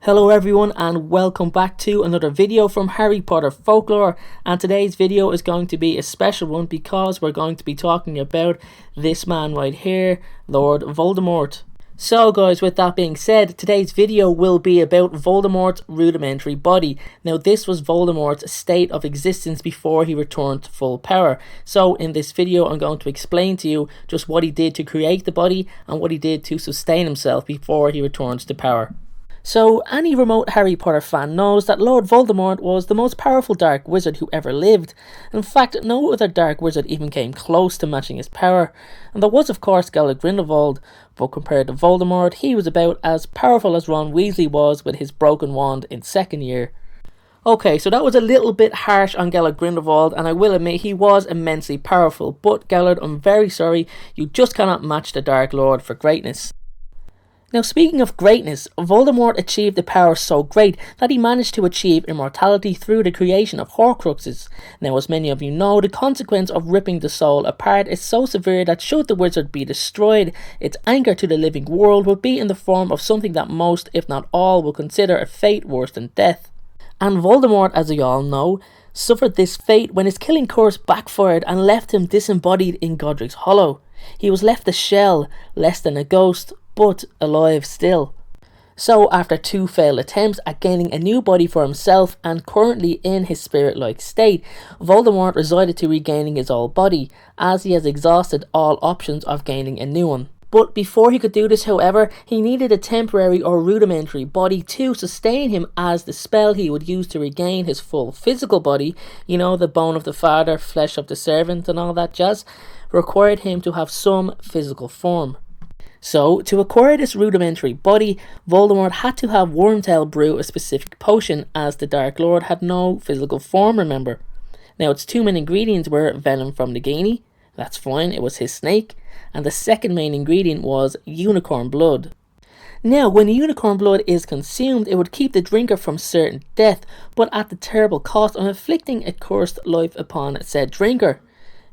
Hello everyone and welcome back to another video from Harry Potter Folklore, and today's video is going to be a special one because we're going to be talking about this man right here, Lord Voldemort. So guys, with that being said, today's video will be about Voldemort's rudimentary body. Now this was Voldemort's state of existence before he returned to full power. So in this video I'm going to explain to you just what he did to create the body and what he did to sustain himself before he returns to power. So any remote Harry Potter fan knows that Lord Voldemort was the most powerful dark wizard who ever lived. In fact, no other dark wizard even came close to matching his power. And there was of course Grindelwald, but compared to Voldemort, he was about as powerful as Ron Weasley was with his broken wand in second year. Okay, so that was a little bit harsh on Grindelwald, and I will admit he was immensely powerful, but Gellert, I'm very sorry, you just cannot match the Dark Lord for greatness. Now speaking of greatness, Voldemort achieved a power so great that he managed to achieve immortality through the creation of Horcruxes. Now as many of you know, the consequence of ripping the soul apart is so severe that should the wizard be destroyed, its anchor to the living world would be in the form of something that most, if not all, will consider a fate worse than death. And Voldemort, as we all know, suffered this fate when his killing curse backfired and left him disembodied in Godric's Hollow. He was left a shell, less than a ghost, but alive still. So after two failed attempts at gaining a new body for himself and currently in his spirit-like state, Voldemort resorted to regaining his old body, as he has exhausted all options of gaining a new one. But before he could do this, however, he needed a temporary or rudimentary body to sustain him, as the spell he would use to regain his full physical body, you know, the bone of the father, flesh of the servant and all that jazz, required him to have some physical form. So, to acquire this rudimentary body, Voldemort had to have Wormtail brew a specific potion, as the Dark Lord had no physical form, remember. Now, its two main ingredients were venom from Nagini, that's fine, it was his snake, and the second main ingredient was unicorn blood. Now, when unicorn blood is consumed, it would keep the drinker from certain death, but at the terrible cost of inflicting a cursed life upon said drinker.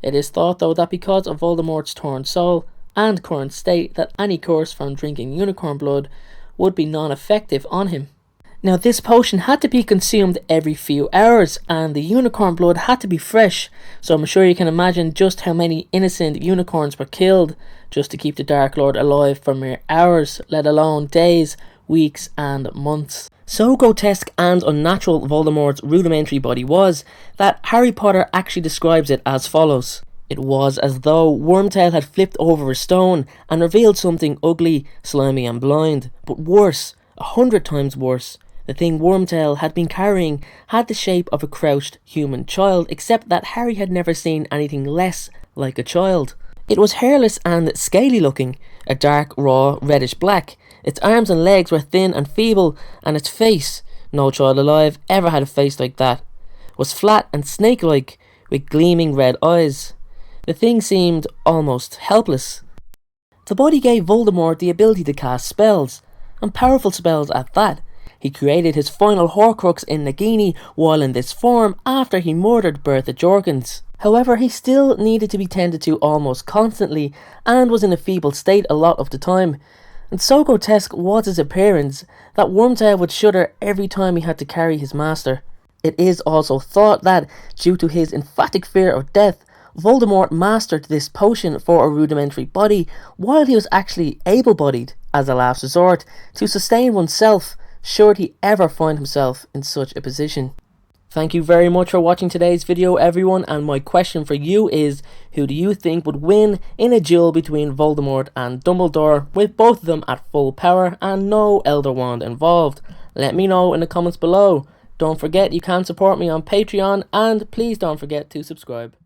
It is thought though that because of Voldemort's torn soul and current state, that any curse from drinking unicorn blood would be non-effective on him. Now this potion had to be consumed every few hours, and the unicorn blood had to be fresh, so I'm sure you can imagine just how many innocent unicorns were killed just to keep the Dark Lord alive for mere hours, let alone days, weeks and months. So grotesque and unnatural Voldemort's rudimentary body was, that Harry Potter actually describes it as follows. It was as though Wormtail had flipped over a stone and revealed something ugly, slimy and blind, but worse, 100 times worse. The thing Wormtail had been carrying had the shape of a crouched human child, except that Harry had never seen anything less like a child. It was hairless and scaly looking, a dark, raw, reddish black. Its arms and legs were thin and feeble, and its face, no child alive ever had a face like that, was flat and snake-like, with gleaming red eyes. The thing seemed almost helpless. The body gave Voldemort the ability to cast spells, and powerful spells at that. He created his final Horcrux in Nagini while in this form after he murdered Bertha Jorkins. However, he still needed to be tended to almost constantly and was in a feeble state a lot of the time. And so grotesque was his appearance that Wormtail would shudder every time he had to carry his master. It is also thought that, due to his emphatic fear of death, Voldemort mastered this potion for a rudimentary body while he was actually able-bodied, as a last resort, to sustain oneself should he ever find himself in such a position. Thank you very much for watching today's video everyone, and my question for you is, who do you think would win in a duel between Voldemort and Dumbledore, with both of them at full power and no Elder Wand involved? Let me know in the comments below. Don't forget you can support me on Patreon, and please don't forget to subscribe.